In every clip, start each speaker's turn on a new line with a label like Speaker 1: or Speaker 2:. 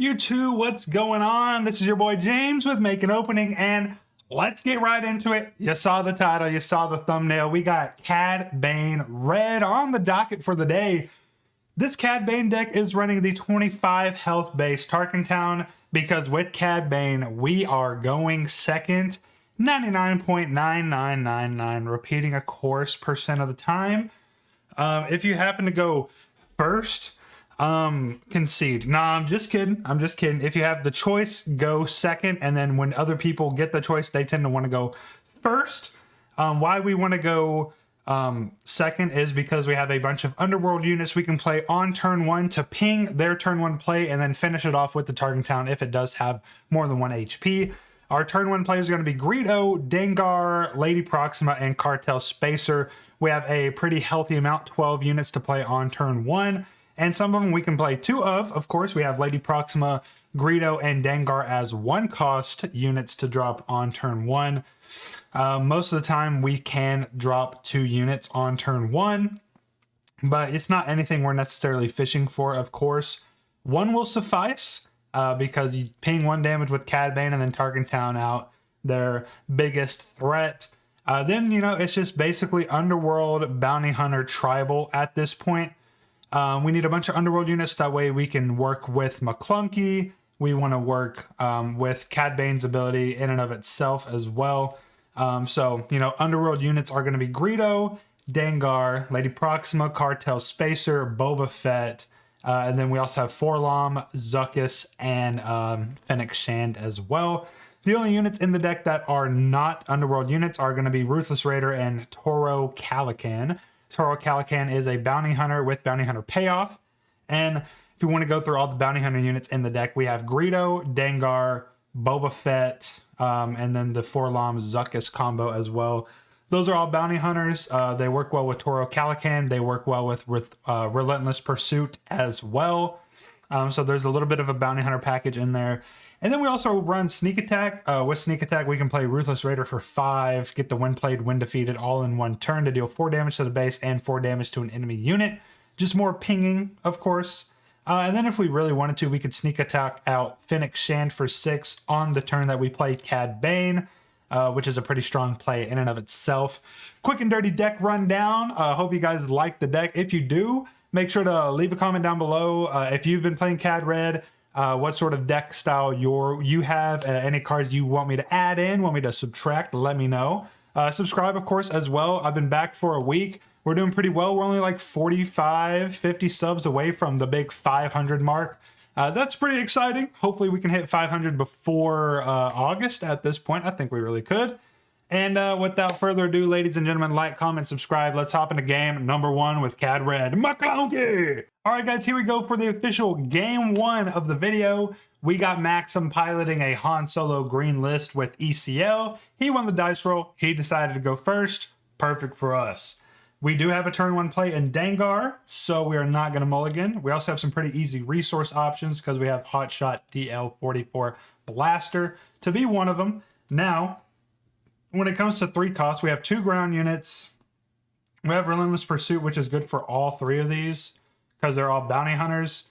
Speaker 1: YouTube, what's going on? This is your boy James with Make an Opening, and let's get right into it. You saw the title, you saw the thumbnail. We got Cad Bane Red on the docket for the day. This Cad Bane deck is running the 25 health base Tarkin Town because with Cad Bane, we are going second, 99.9999, repeating a course percent of the time. If you happen to go first, concede. Nah, I'm just kidding. If you have the choice, go second, and then when other people get the choice, they tend to want to go first. Why we want to go second is because we have a bunch of underworld units we can play on turn one to ping their turn one play and then finish it off with the Tarkin Town if it does have more than 1 HP. Our turn one plays are going to be Greedo, Dengar, Lady Proxima, and Cartel Spacer. We have a pretty healthy amount, 12 units to play on turn one. And some of them we can play two of. Of course, we have Lady Proxima, Greedo, and Dengar as one cost units to drop on turn one. Most of the time we can drop 2 units on turn one, but it's not anything we're necessarily fishing for, of course. One will suffice because you ping 1 damage with Cad Bane and then Tarkin Town out, their biggest threat. Then, you know, it's just basically Underworld, Bounty Hunter, Tribal at this point. We need a bunch of Underworld units, that way we can work with Ma Klounkee. We want to work with Cad Bane's ability in and of itself as well. So, you know, Underworld units are going to be Greedo, Dengar, Lady Proxima, Cartel Spacer, Boba Fett, and then we also have Forlom, Zuckuss, and Fennec Shand as well. The only units in the deck that are not Underworld units are going to be Ruthless Raider and Toro Calican. Toro Calican is a bounty hunter with bounty hunter payoff. And if you want to go through all the bounty hunter units in the deck, we have Greedo, Dengar, Boba Fett, and then the Forlom Zuckuss combo as well. Those are all bounty hunters. They work well with Toro Calican. They work well with Relentless Pursuit as well. So there's a little bit of a bounty hunter package in there. And then we also run Sneak Attack. With Sneak Attack, we can play Ruthless Raider for 5, get the when played, when defeated all in one turn to deal 4 damage to the base and 4 damage to an enemy unit. Just more pinging, of course. And then if we really wanted to, we could Sneak Attack out Fennec Shand for 6 on the turn that we played Cad Bane, which is a pretty strong play in and of itself. Quick and dirty deck rundown. Hope you guys like the deck. If you do, make sure to leave a comment down below. If you've been playing Cad Red, what sort of deck style you have, any cards you want me to add in, want me to subtract, let me know. Subscribe, of course, as well. I've been back for a week. We're doing pretty well. We're only like 45, 50 subs away from the big 500 mark. That's pretty exciting. Hopefully we can hit 500 before August at this point. I think we really could. And without further ado, ladies and gentlemen, like, comment, subscribe. Let's hop into game number 1 with Cad Red, Ma Klounkee. All right, guys, here we go for the official game 1 of the video. We got Maxim piloting a Han Solo green list with ECL. He won the dice roll. He decided to go first. Perfect for us. We do have a turn 1 play in Dengar, so we are not going to mulligan. We also have some pretty easy resource options because we have Hotshot DL44 Blaster to be one of them. Now, when it comes to 3 costs, we have 2 ground units. We have Relentless Pursuit, which is good for all 3 of these because they're all bounty hunters.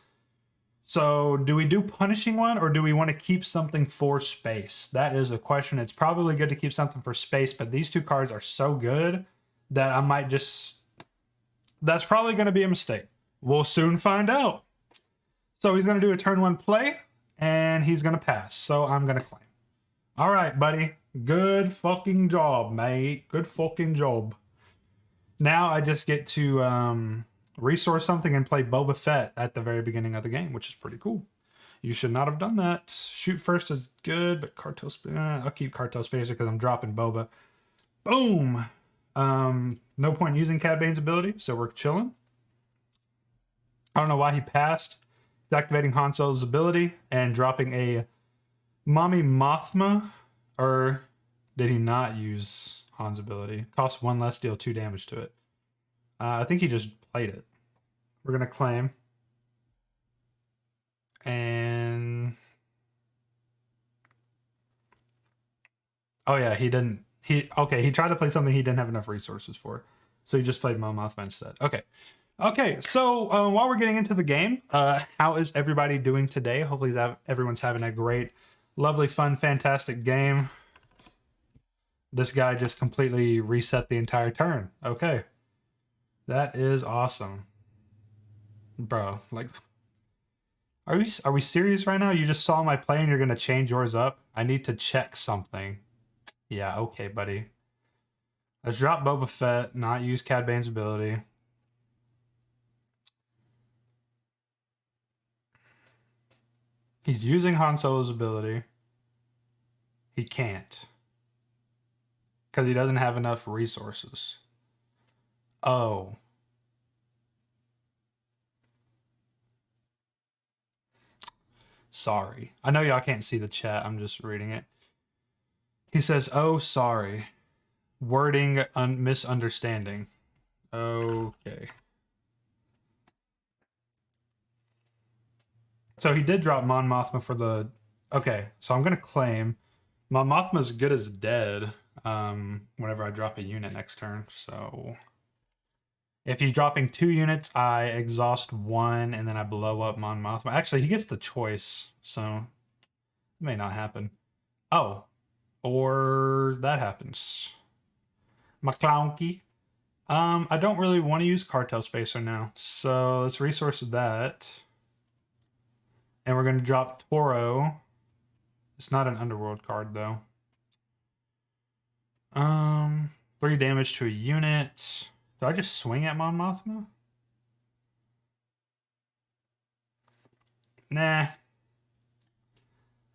Speaker 1: So do we do Punishing One or do we want to keep something for space? That is a question. It's probably good to keep something for space, but these 2 cards are so good that I might just... That's probably going to be a mistake. We'll soon find out. So he's going to do a turn 1 play and he's going to pass. So I'm going to claim. All right, buddy. Good fucking job, mate. Good fucking job. Now I just get to resource something and play Boba Fett at the very beginning of the game, which is pretty cool. You should not have done that. Shoot first is good, but Cartel Spacer... I'll keep Cartel Spacer because I'm dropping Boba. Boom! No point using Cad Bane's ability, so we're chilling. I don't know why he passed. He's activating Han Solo's ability and dropping a Mommy Mothma, or did he not use Han's ability? Costs 1 less, deal 2 damage to it. I think he just played it. We're going to claim. And... oh yeah, he didn't. Okay, he tried to play something he didn't have enough resources for. So he just played Mothma instead. Okay. Okay, so while we're getting into the game, how is everybody doing today? Hopefully everyone's having a great, lovely, fun, fantastic game. This guy just completely reset the entire turn. Okay. That is awesome. Bro, like, are we serious right now? You just saw my play and you're going to change yours up? I need to check something. Yeah, okay, buddy. Let's drop Boba Fett, not use Cad Bane's ability. He's using Han Solo's ability. He can't. Because he doesn't have enough resources. Oh. Sorry. I know y'all can't see the chat. I'm just reading it. He says, oh, sorry. Wording misunderstanding. Okay. So he did drop Mon Mothma for the... Okay, so I'm going to claim Mon Mothma's good as dead whenever I drop a unit next turn. So if he's dropping 2 units, I exhaust 1 and then I blow up Mon Mothma. Actually, he gets the choice, so it may not happen. Oh, or that happens. Ma Klounkee. I don't really want to use Cartel Spacer now, so let's resource that. And we're going to drop Toro. It's not an Underworld card, though. 3 damage to a unit. Do I just swing at Mon Mothma? Nah.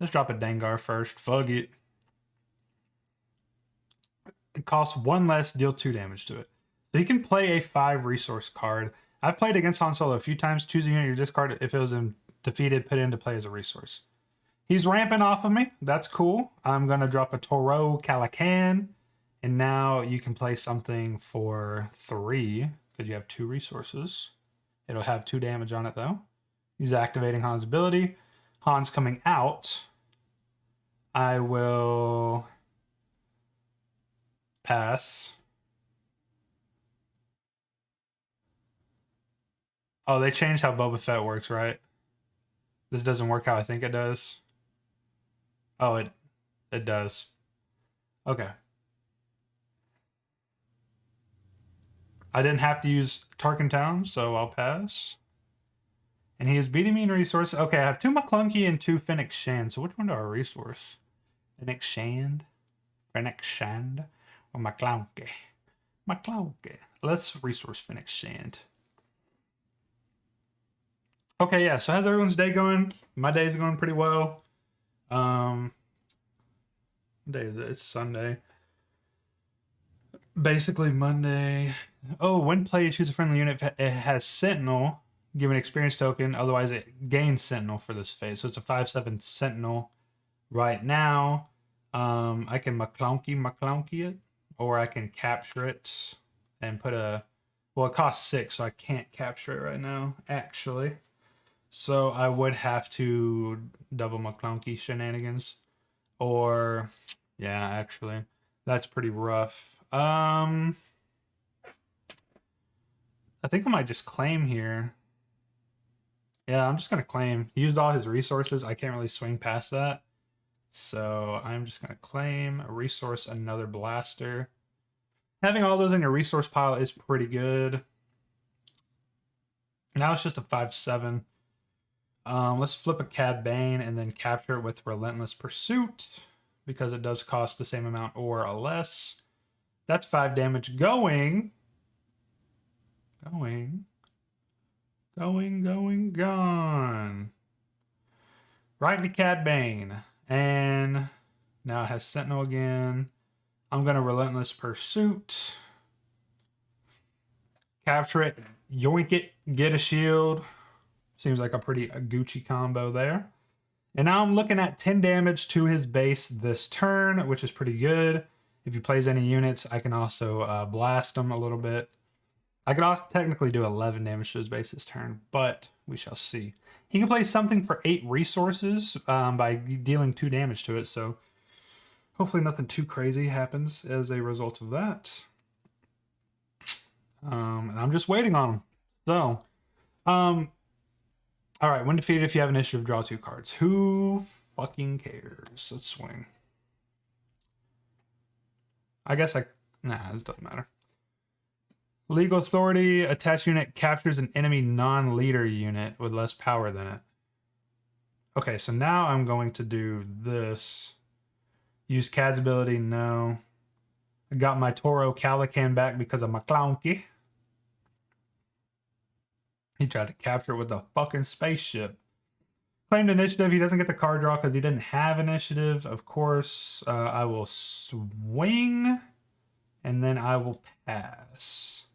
Speaker 1: Let's drop a Dengar first. Fuck it. It costs 1 less, deal 2 damage to it. So you can play a 5 resource card. I've played against Han Solo a few times. Choose a unit you discard if it was defeated, put it into play as a resource. He's ramping off of me. That's cool. I'm going to drop a Toro Calican. And now you can play something for 3 because you have 2 resources. It'll have 2 damage on it, though. He's activating Han's ability. Han's coming out. I will pass. Oh, they changed how Boba Fett works, right? This doesn't work how I think it does. Oh, it does. Okay. I didn't have to use Tarkin Town, so I'll pass. And he is beating me in resource. Okay, I have 2 Ma Klounkee and 2 Fennec Shand. So which one do I resource? Fennec Shand? Fennec Shand? Or Ma Klounkee? Ma Klounkee. Let's resource Fennec Shand. Okay, yeah, so how's everyone's day going? My day's going pretty well. What day is it? It's Sunday. Basically Monday. Oh, when played, choose a friendly unit. It has Sentinel. Give an experience token. Otherwise, it gains Sentinel for this phase. So it's a 5/7 Sentinel right now. I can Ma Klounkee it. Or I can capture it and put a... Well, it costs 6, so I can't capture it right now, actually. So I would have to double Ma Klounkee shenanigans. Or, yeah, actually, that's pretty rough. I think I might just claim here. Yeah, I'm just going to claim. He used all his resources. I can't really swing past that. So I'm just going to claim, resource another blaster. Having all those in your resource pile is pretty good. Now it's just a 5/7. Let's flip a Cad Bane and then capture it with Relentless Pursuit because it does cost the same amount or a less. That's 5 damage going. Gone. Right into Cad Bane. And now it has Sentinel again. I'm going to Relentless Pursuit. Capture it. Yoink it. Get a shield. Seems like a pretty Gucci combo there. And now I'm looking at 10 damage to his base this turn, which is pretty good. If he plays any units, I can also blast him a little bit. I could also technically do 11 damage to his base this turn, but we shall see. He can play something for 8 resources by dealing 2 damage to it, so hopefully nothing too crazy happens as a result of that. And I'm just waiting on him. So, all right. When defeated, if you have initiative, draw 2 cards. Who fucking cares? Let's swing. I guess nah, this doesn't matter. Legal authority, attached unit captures an enemy non-leader unit with less power than it. Okay, so now I'm going to do this. Use Cad's ability, no. I got my Toro Calican back because of Ma Klounkee. He tried to capture it with a fucking spaceship. Claimed initiative. He doesn't get the card draw because he didn't have initiative. Of course, I will swing, and then I will pass.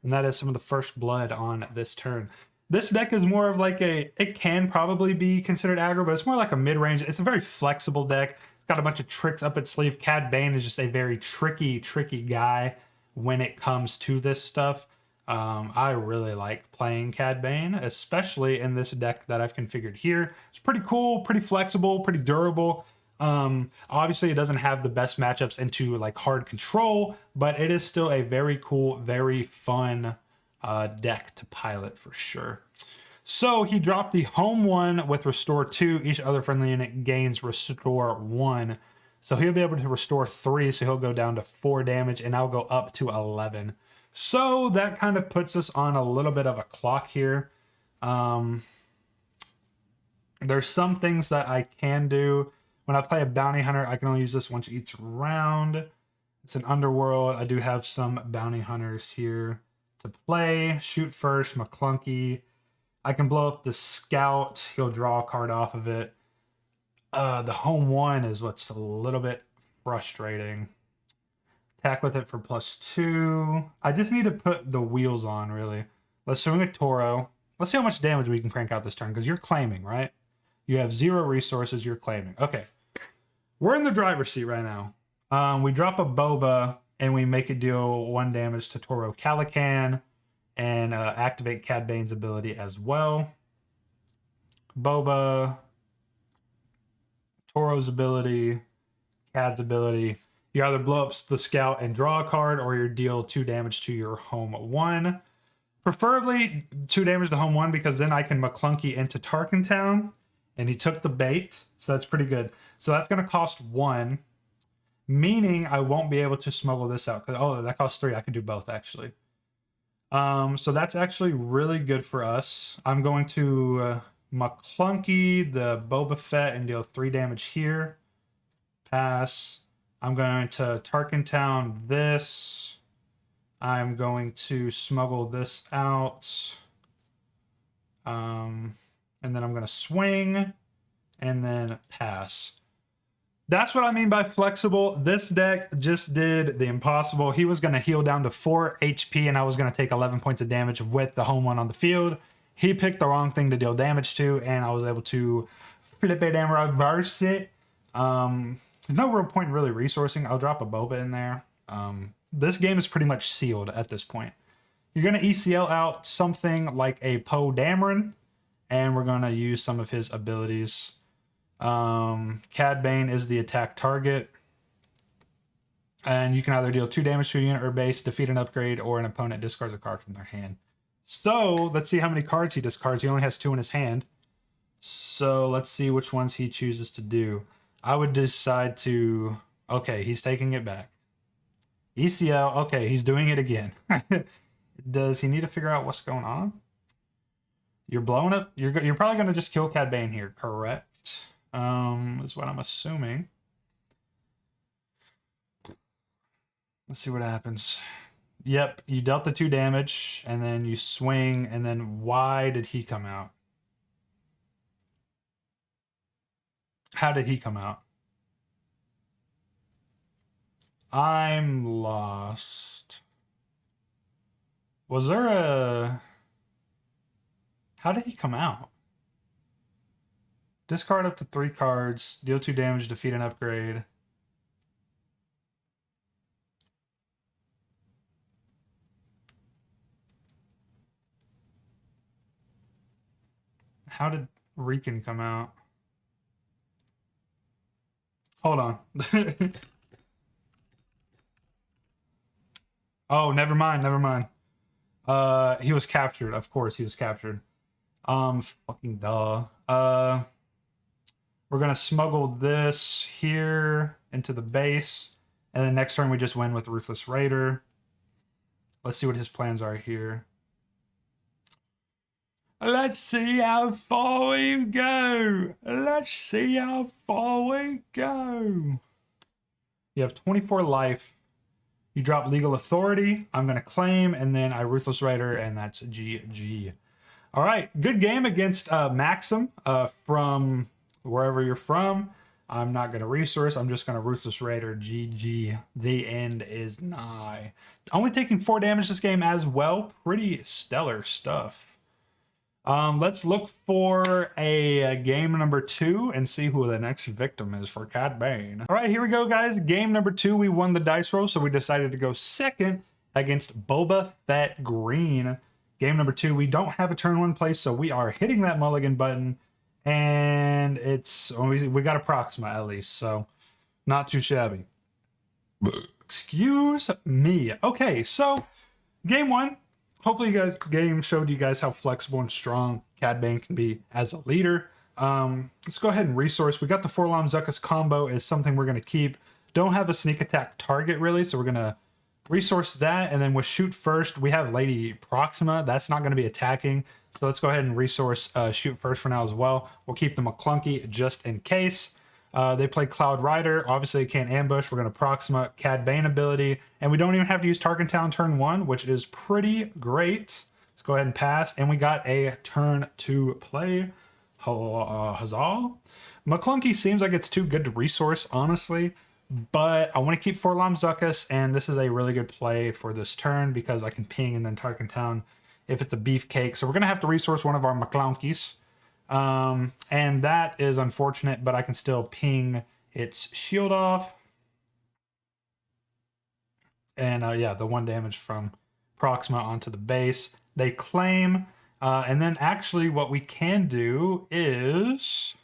Speaker 1: And that is some of the first blood on this turn. This deck is more of like it can probably be considered aggro, but it's more like a mid-range. It's a very flexible deck. It's got a bunch of tricks up its sleeve. Cad Bane is just a very tricky guy when it comes to this stuff. I really like playing Cad Bane, especially in this deck that I've configured here. It's pretty cool, pretty flexible, pretty durable. Obviously it doesn't have the best matchups into like hard control, but it is still a very cool, very fun deck to pilot for sure. So he dropped the home one with restore 2. Each other friendly unit gains restore 1. So he'll be able to restore 3, so he'll go down to 4 damage, and I'll go up to 11. So that kind of puts us on a little bit of a clock here. There's some things that I can do. When I play a bounty hunter, I can only use this once each round. It's an underworld. I do have some bounty hunters here to play. Shoot first, Ma Klounkee. I can blow up the scout. He'll draw a card off of it. The home one is what's a little bit frustrating. Attack with it for +2. I just need to put the wheels on, really. Let's swing a Toro. Let's see how much damage we can crank out this turn, because you're claiming, right? You have 0 resources, you're claiming. Okay. We're in the driver's seat right now. We drop a Boba, and we make it deal 1 damage to Toro Calican, and activate Cad Bane's ability as well. Boba, Toro's ability, Cad's ability. You either blow up the scout and draw a card, or you deal 2 damage to your home 1. Preferably 2 damage to home 1, because then I can Ma Klounkee into Tarkin Town, and he took the bait, so that's pretty good. So that's going to cost 1, meaning I won't be able to smuggle this out. Oh, that costs 3. I could do both, actually. So that's actually really good for us. I'm going to Ma Klounkee the Boba Fett and deal 3 damage here. Pass. I'm going to Tarkin Town this. I'm going to smuggle this out. And then I'm going to swing and then pass. That's what I mean by flexible. This deck just did the impossible. He was going to heal down to 4 HP, and I was going to take 11 points of damage with the home one on the field. He picked the wrong thing to deal damage to, and I was able to flip it and reverse it. No real point in really resourcing. I'll drop a Boba in there. This game is pretty much sealed at this point. You're going to ECL out something like a Poe Dameron, and we're going to use some of his abilities. Cad Bane is the attack target, and you can either deal 2 damage to a unit or base, defeat an upgrade, or an opponent discards a card from their hand. So let's see how many cards he discards. He only has 2 in his hand, so let's see which ones he chooses to do. I would decide to... Okay, he's taking it back. ECL. Okay, he's doing it again. Does he need to figure out what's going on? You're blowing up. You're probably going to just kill Cad Bane here, correct? Is what I'm assuming. Let's see what happens. Yep, you dealt the 2 damage, and then you swing, and then why did he come out? How did he come out? I'm lost. Was there a... How did he come out? Discard up to 3 cards, deal 2 damage, defeat an upgrade. How did Riken come out? Hold on. Oh, never mind. He was captured. Of course, he was captured. Fucking duh. We're gonna smuggle this here into the base, and then next turn we just win with Ruthless Raider. Let's see what his plans are here. Let's see how far we go. Let's see how far we go. You have 24 life. You drop Legal Authority. I'm going to claim, and then I Ruthless Raider, and that's GG. All right, good game against Maxim from wherever you're from. I'm not going to resource. I'm just going to Ruthless Raider. GG. The end is nigh. Only taking 4 damage this game as well. Pretty stellar stuff. Let's look for a game number 2 and see who the next victim is for Cad Bane. All right, here we go, guys. Game number 2, we won the dice roll, so we decided to go second against Boba Fett Green. Game number 2, we don't have a turn 1 place, so we are hitting that mulligan button, and it's we got a Proxima at least, so not too shabby. Excuse me. Okay, so game 1. Hopefully, game showed you guys how flexible and strong Cad Bane can be as a leader. Let's go ahead and resource. We got the 4-Lom Zuckuss combo is something we're going to keep. Don't have a sneak attack target, really, so we're going to resource that. And then with shoot first, we have Lady Proxima. That's not going to be attacking. So let's go ahead and resource shoot first for now as well. We'll keep the Ma Klounkee just in case. They play Cloud Rider. Obviously, they can't ambush. We're going to Proxima Cad Bane ability. And we don't even have to use Tarkin Town turn 1, which is pretty great. Let's go ahead and pass. And we got a turn to play. Huzzah. Ma Klounkee seems like it's too good to resource, honestly. But I want to keep 4-Lom Zuckuss. And this is a really good play for this turn because I can ping and then Tarkin Town if it's a beefcake. So we're going to have to resource one of our Ma Klounkees. And that is unfortunate, but I can still ping its shield off. And yeah, the 1 damage from Proxima onto the base. They claim, and then actually what we can do is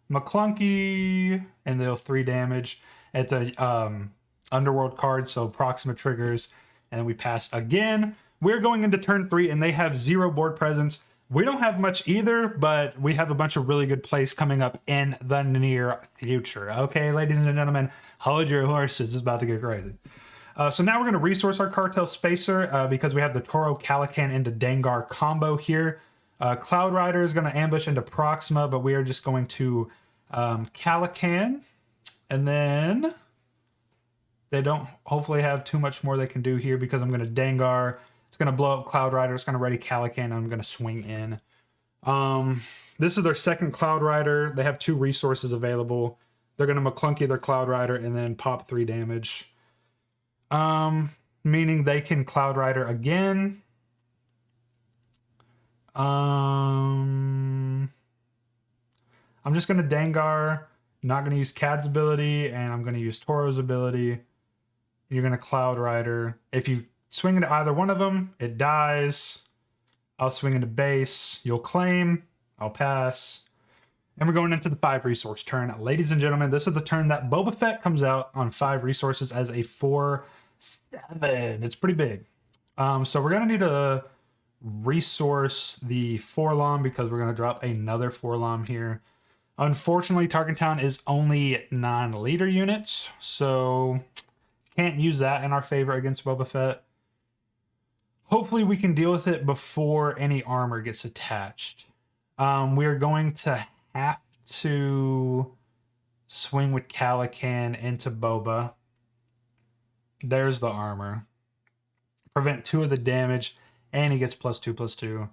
Speaker 1: Ma Klounkee, and they'll 3 damage. It's a underworld card, so Proxima triggers, and we pass again. We're going into turn 3, and they have 0 board presence. We don't have much either, but we have a bunch of really good plays coming up in the near future. Okay, ladies and gentlemen, hold your horses. It's about to get crazy. So now we're going to resource our Cartel Spacer because we have the Toro Calican into Dengar combo here. Cloud Rider is going to ambush into Proxima, but we are just going to Calican. And then they don't hopefully have too much more they can do here because I'm going to Dengar. It's going to blow up Cloud Rider. It's going to ready Calican. I'm going to swing in. This is their second Cloud Rider. They have 2 resources available. They're going to Ma Klounkee their Cloud Rider and then pop 3 damage. Meaning they can Cloud Rider again. I'm just going to Dengar. Not going to use Cad's ability. And I'm going to use Toro's ability. You're going to Cloud Rider. If you swing into either one of them, it dies. I'll swing into base. You'll claim. I'll pass. And we're going into the 5 resource turn. Ladies and gentlemen, this is the turn that Boba Fett comes out on 5 resources as a 4/7. It's pretty big. So we're going to need to resource the 4-Lom because we're going to drop another 4-Lom here. Unfortunately, Tarkin Town is only non-leader units, so can't use that in our favor against Boba Fett. Hopefully we can deal with it before any armor gets attached. We are going to have to swing with Calican into Boba. There's the armor. Prevent 2 of the damage, and he gets +2/+2.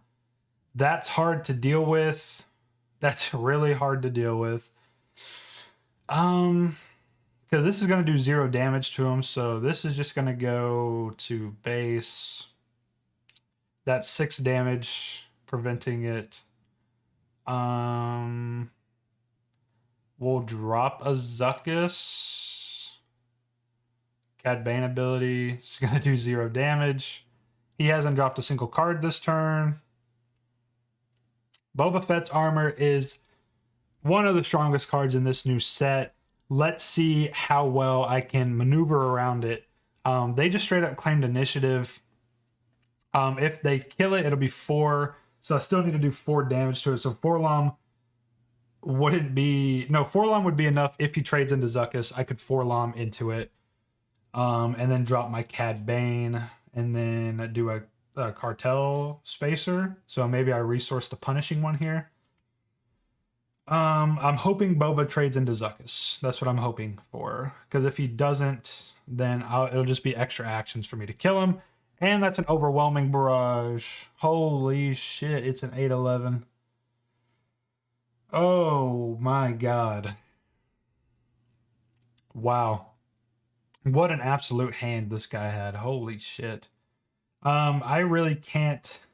Speaker 1: That's hard to deal with. That's really hard to deal with. Because this is going to do 0 damage to him, so this is just going to go to base. That's 6 damage, preventing it. We'll drop a Zuckuss. Cad Bane ability. It's going to do 0 damage. He hasn't dropped a single card this turn. Boba Fett's armor is one of the strongest cards in this new set. Let's see how well I can maneuver around it. They just straight up claimed initiative. If they kill it, it'll be 4. So I still need to do 4 damage to it. So Forlom wouldn't be... No, Forlom would be enough if he trades into Zuckuss. I could Forlom into it. And then drop my Cad Bane. And then do a Cartel Spacer. So maybe I resource the punishing one here. I'm hoping Boba trades into Zuckuss. That's what I'm hoping for. Because if he doesn't, then it'll just be extra actions for me to kill him. And that's an overwhelming barrage. Holy shit, it's an 8/11. Oh my god. Wow. What an absolute hand this guy had. Holy shit. I really can't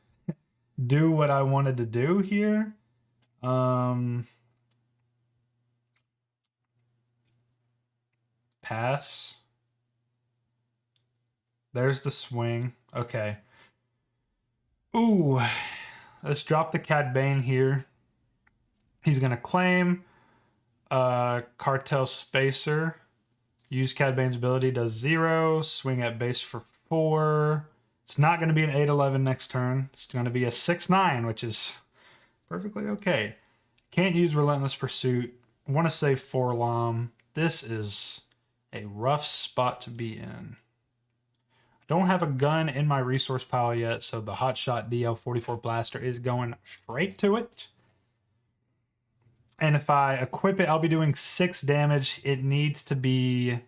Speaker 1: do what I wanted to do here. Pass. There's the swing. Okay. Ooh. Let's drop the Cad Bane here. He's going to claim Cartel Spacer. Use Cad Bane's ability. Does 0. Swing at base for 4. It's not going to be an 8/11 next turn. It's going to be a 6/9, which is perfectly okay. Can't use Relentless Pursuit. Want to save Forlom. This is a rough spot to be in. Don't have a gun in my resource pile yet, so the Hotshot DL44 blaster is going straight to it. And if I equip it, I'll be doing 6 damage. It needs to be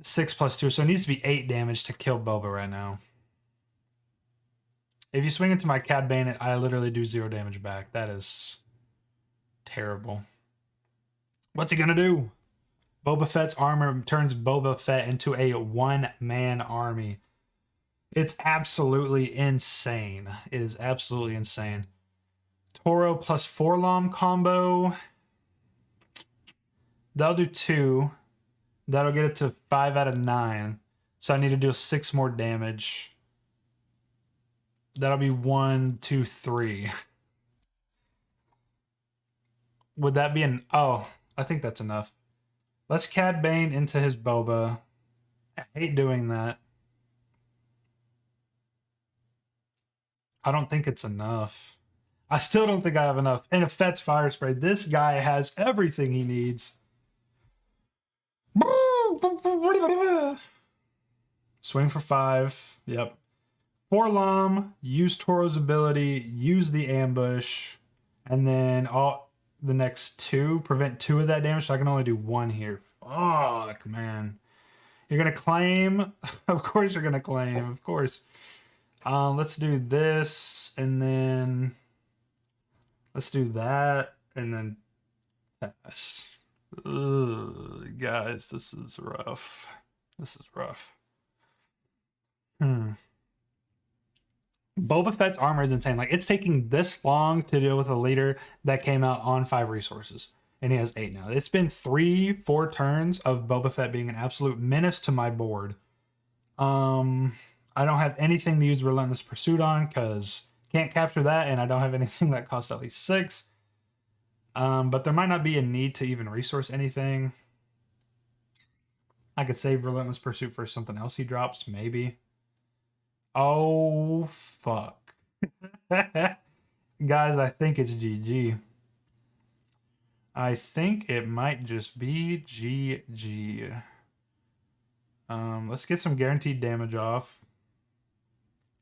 Speaker 1: 6 plus 2, so it needs to be 8 damage to kill Boba right now. If you swing into my Cad Bane, I literally do 0 damage back. That is terrible. What's he gonna do? Boba Fett's armor turns Boba Fett into a one-man army. It's absolutely insane. It is absolutely insane. Toro plus Forlom combo. That'll do 2. That'll get it to 5 out of 9. So I need to do 6 more damage. That'll be 1, 2, 3. Would that be an... Oh, I think that's enough. Let's Cad Bane into his Boba. I hate doing that. I don't think it's enough. I still don't think I have enough. And if Fett's Fire Spray, this guy has everything he needs. Swing for 5. Yep. Forlom, use Toro's ability, use the ambush, and then all the next 2, prevent 2 of that damage, so I can only do 1 here. Fuck, man. You're going to claim? Of course you're going to claim, of course. Let's do this, and then let's do that, and then pass. Ugh, guys, this is rough. This is rough. Boba Fett's armor is insane. Like, it's taking this long to deal with a leader that came out on 5 resources. And he has 8 now. It's been 3-4 turns of Boba Fett being an absolute menace to my board. I don't have anything to use Relentless Pursuit on because can't capture that, and I don't have anything that costs at least 6. But there might not be a need to even resource anything. I could save Relentless Pursuit for something else he drops, maybe. Oh, fuck. Guys, I think it's GG. I think it might just be GG. Let's get some guaranteed damage off.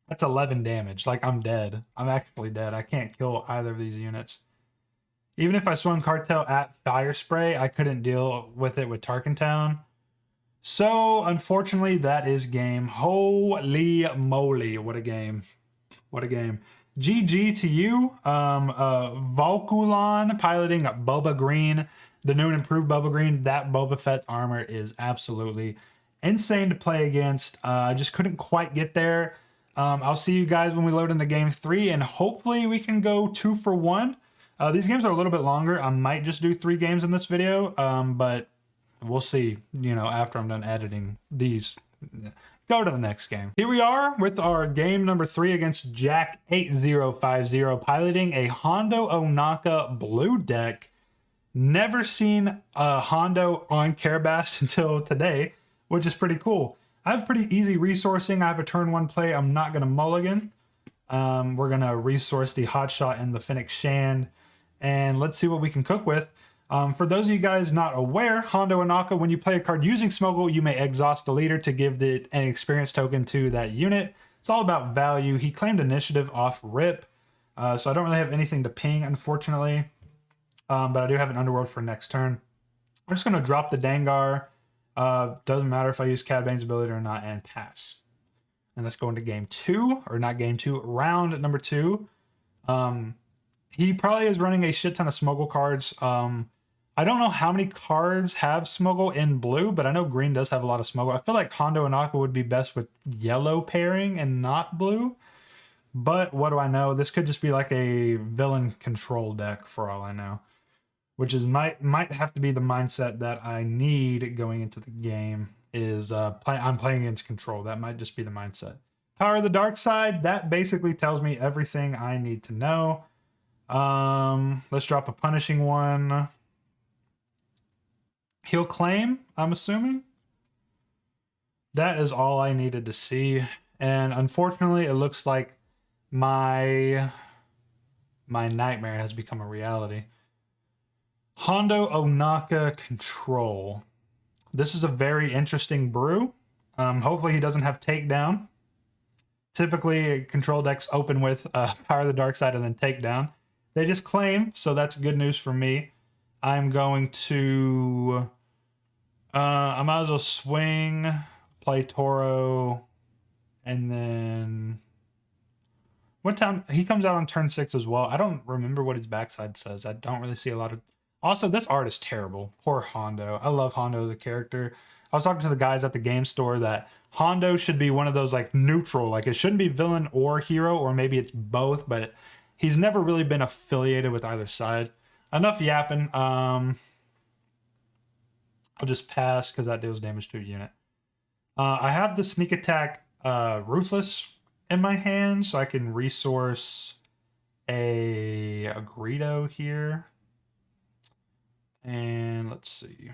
Speaker 1: That's 11 damage. Like, I'm dead. I'm actually dead. I can't kill either of these units. Even if I swung Cartel at Fire Spray, I couldn't deal with it with Tarkentown. So, unfortunately, that is game. Holy moly, what a game. What a game. GG to you. Volkulon piloting Boba Green, the new and improved Boba Green. That Boba Fett armor is absolutely insane to play against. I just couldn't quite get there. I'll see you guys when we load into game 3, and hopefully we can go 2 for 1. These games are a little bit longer. I might just do 3 games in this video, but we'll see, you know, after I'm done editing these. Go to the next game. Here we are with our game number 3 against Jack8050, piloting a Hondo Onaka blue deck. Never seen a Hondo on Carabast until today, which is pretty cool. I have pretty easy resourcing. I have a turn 1 play. I'm not going to mulligan. We're going to resource the Hotshot and the Fennec Shand, and let's see what we can cook with. For those of you guys not aware, Hondo Anaka, when you play a card using Smoggle, you may exhaust the leader to give an experience token to that unit. It's all about value. He claimed initiative off rip, so I don't really have anything to ping, unfortunately. But I do have an Underworld for next turn. I'm just going to drop the Dengar. Doesn't matter if I use Cad Bane's ability or not, and pass. And let's go into game 2, or not game 2, round number 2. He probably is running a shit ton of Smoggle cards. I don't know how many cards have Smoggle in blue, but I know green does have a lot of Smoggle. I feel like Hondo Anaka would be best with yellow pairing and not blue. But what do I know? This could just be like a villain control deck for all I know. Which is might have to be the mindset that I need going into the game. Is I'm playing against control. That might just be the mindset. Power of the Dark Side. That basically tells me everything I need to know. Let's drop a punishing one. He'll claim, I'm assuming. That is all I needed to see. And unfortunately, it looks like my nightmare has become a reality. Hondo Anaka Control. This is a very interesting brew. Hopefully he doesn't have Takedown. Typically, control decks open with Power of the Dark Side and then Takedown. They just claim, so that's good news for me. I'm going to... I might as well swing, play Toro, and then... What time? He comes out on turn 6 as well. I don't remember what his backside says. I don't really see a lot of... Also, this art is terrible. Poor Hondo. I love Hondo as a character. I was talking to the guys at the game store that Hondo should be one of those like neutral. Like it shouldn't be villain or hero, or maybe it's both, but he's never really been affiliated with either side. Enough yapping. I'll just pass because that deals damage to a unit. I have the sneak attack Ruthless in my hand, so I can resource a Greedo here. And let's see.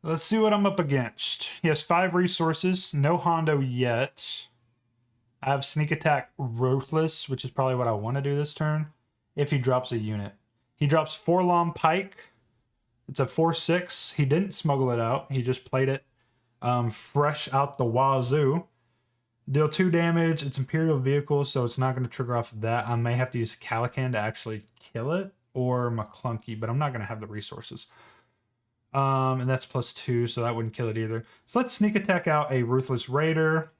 Speaker 1: Let's see what I'm up against. He has 5 resources. No Hondo yet. I have sneak attack Ruthless, which is probably what I want to do this turn. If he drops a unit. He drops Forlom Pike. It's a 4/6. He didn't smuggle it out. He just played it fresh out the wazoo. Deal 2 damage. It's Imperial Vehicle, so it's not going to trigger off of that. I may have to use Calican to actually kill it. Or Ma Klounkee, but I'm not going to have the resources. And that's +2, so that wouldn't kill it either. So let's sneak attack out a Ruthless Raider.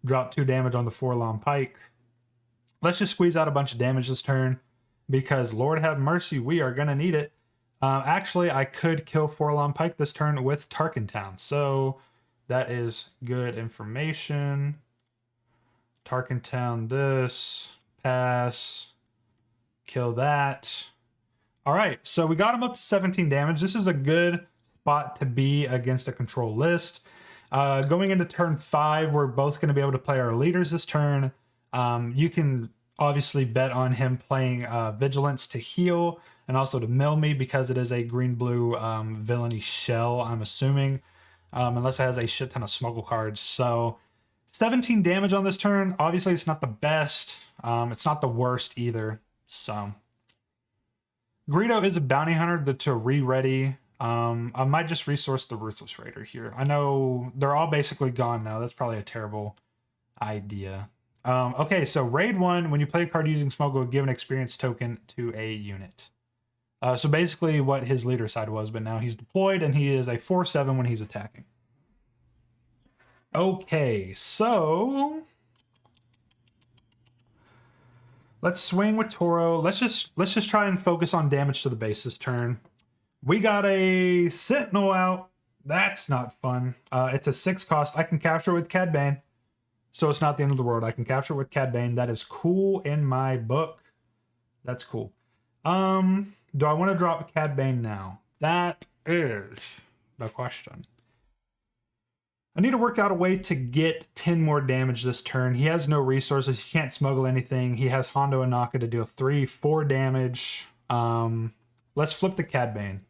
Speaker 1: Drop 2 damage on the Forlom Pike. Let's just squeeze out a bunch of damage this turn, because Lord have mercy, we are going to need it. Actually, I could kill Forlom Pike this turn with Tarkentown, so that is good information. Tarkentown this, pass. Kill that. All right, so we got him up to 17 damage. This is a good spot to be against a control list. Going into turn 5, we're both going to be able to play our leaders this turn. You can obviously bet on him playing Vigilance to heal and also to mill me because it is a green-blue villainy shell, I'm assuming, unless it has a shit ton of smuggle cards. So 17 damage on this turn. Obviously, it's not the best. It's not the worst either. So, Greedo is a bounty hunter to re-ready. I might just resource the Ruthless Raider here. I know they're all basically gone now. That's probably a terrible idea. Okay, so Raid 1, when you play a card using Smoggle, give an experience token to a unit. So basically what his leader side was, but now he's deployed and he is a 4/7 when he's attacking. Okay, so... let's swing with Toro. Let's just try and focus on damage to the base this turn. We got a Sentinel out. That's not fun. It's a 6 cost. I can capture with Cad Bane. So it's not the end of the world. I can capture with Cad Bane. That is cool in my book. That's cool. Do I want to drop Cad Bane now? That is the question. I need to work out a way to get 10 more damage this turn. He has no resources. He can't smuggle anything. He has Hondo Anaka to deal 3-4 damage. Let's flip the Cad Bane.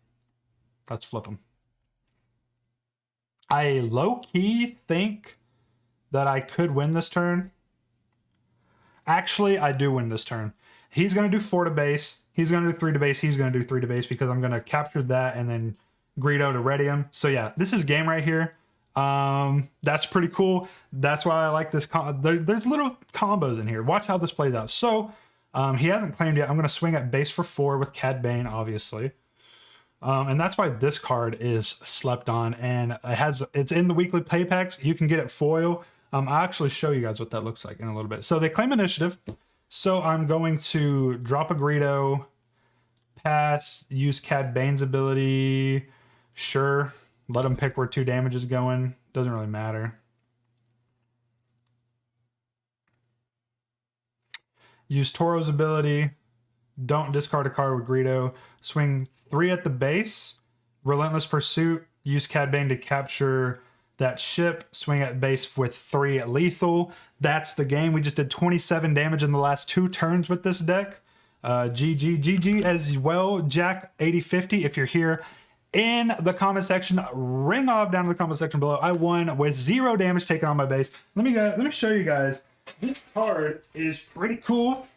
Speaker 1: Let's flip him. I low-key think that I could win this turn. Actually, I do win this turn. He's going to do 4 to base. He's going to do 3 to base. He's going to do 3 to base because I'm going to capture that and then Greedo to ready him. So yeah, this is game right here. That's pretty cool. That's why I like this. There's little combos in here. Watch how this plays out. So he hasn't claimed yet. I'm going to swing at base for 4 with Cad Bane, obviously. And that's why this card is slept on, and it's in the weekly play packs. You can get it foil. I'll actually show you guys what that looks like in a little bit. So they claim initiative. So I'm going to drop a Greedo, pass, use Cad Bane's ability. Sure. Let him pick where 2 damage is going. Doesn't really matter. Use Toro's ability. Don't discard a card with Greedo. Swing 3 at the base. Relentless Pursuit. Use Cad Bane to capture that ship. Swing at base with 3 at lethal. That's the game. We just did 27 damage in the last 2 turns with this deck. GG as well. Jack 8050 if you're here in the comment section. Ring off down in the comment section below. I won with 0 damage taken on my base. Let me show you guys. This card is pretty cool.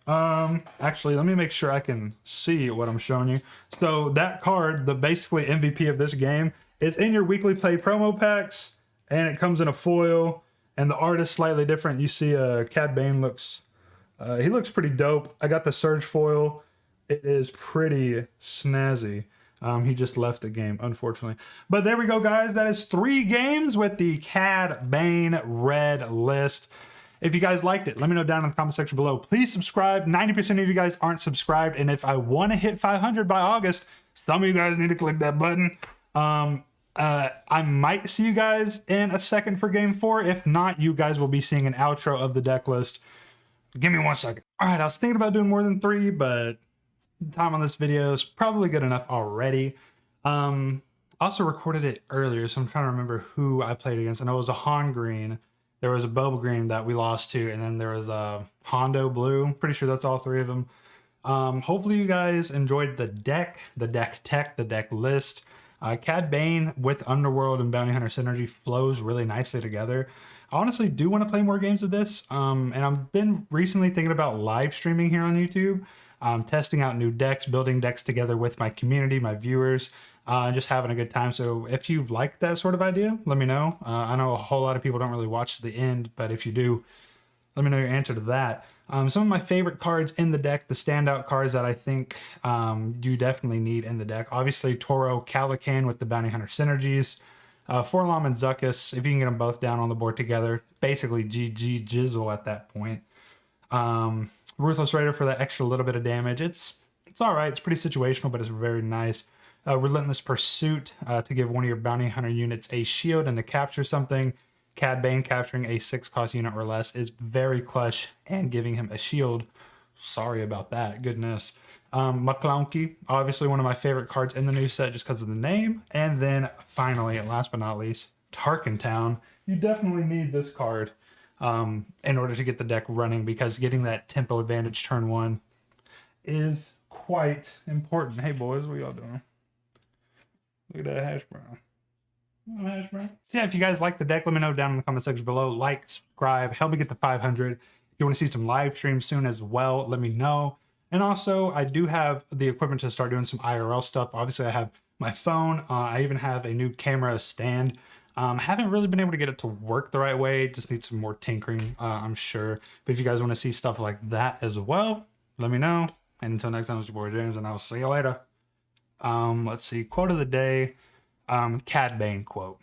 Speaker 1: Actually, let me make sure I can see what I'm showing you. So that card, the basically MVP of this game, is in your weekly play promo packs, and it comes in a foil, and the art is slightly different. You see Cad Bane looks, he looks pretty dope. I got the Surge foil. It is pretty snazzy. He just left the game, unfortunately. But there we go, guys. That is 3 games with the Cad Bane red list. If you guys liked it, let me know down in the comment section below. Please subscribe. 90% of you guys aren't subscribed. And if I want to hit 500 by August, some of you guys need to click that button. I might see you guys in a second for game 4. If not, you guys will be seeing an outro of the deck list. Give me 1 second. All right, I was thinking about doing more than 3, but the time on this video is probably good enough already. Also recorded it earlier, so I'm trying to remember who I played against. I know it was a Han Green. There was a Boba Green that we lost to, and then there was a Hondo Blue. Pretty sure that's all 3 of them. Hopefully you guys enjoyed the deck tech, the deck list. Cad Bane with Underworld and Bounty Hunter synergy flows really nicely together. I honestly do want to play more games of this, and I've been recently thinking about live streaming here on YouTube, testing out new decks, building decks together with my community, my viewers, just having a good time. So if you like that sort of idea, let me know. I know a whole lot of people don't really watch to the end, but if you do, let me know your answer to that. Some of my favorite cards in the deck, the standout cards that I think you definitely need in the deck. Obviously, Toro, Calican with the Bounty Hunter synergies. Forlom and Zuckuss, if you can get them both down on the board together. Basically, GG Jizzle at that point. Ruthless Raider for that extra little bit of damage. It's all right. It's pretty situational, but it's very nice. Relentless Pursuit to give one of your Bounty Hunter units a shield and to capture something. Cad Bane capturing a 6-cost unit or less is very clutch, and giving him a shield. Sorry about that. Goodness. Ma Klounkee, obviously one of my favorite cards in the new set just because of the name. And then finally, and last but not least, Tarkentown. You definitely need this card in order to get the deck running, because getting that tempo advantage turn 1 is quite important. Hey boys, what y'all doing? Look at that hash brown. Hash brown. Yeah, if you guys like the deck, let me know down in the comment section below. Like, subscribe, help me get to 500. If you want to see some live streams soon as well, let me know. And also, I do have the equipment to start doing some IRL stuff. Obviously, I have my phone. I even have a new camera stand. Haven't really been able to get it to work the right way. Just need some more tinkering, I'm sure. But if you guys want to see stuff like that as well, let me know. And until next time, it's your boy James, and I'll see you later. Let's see. Quote of the day. Cad Bane quote.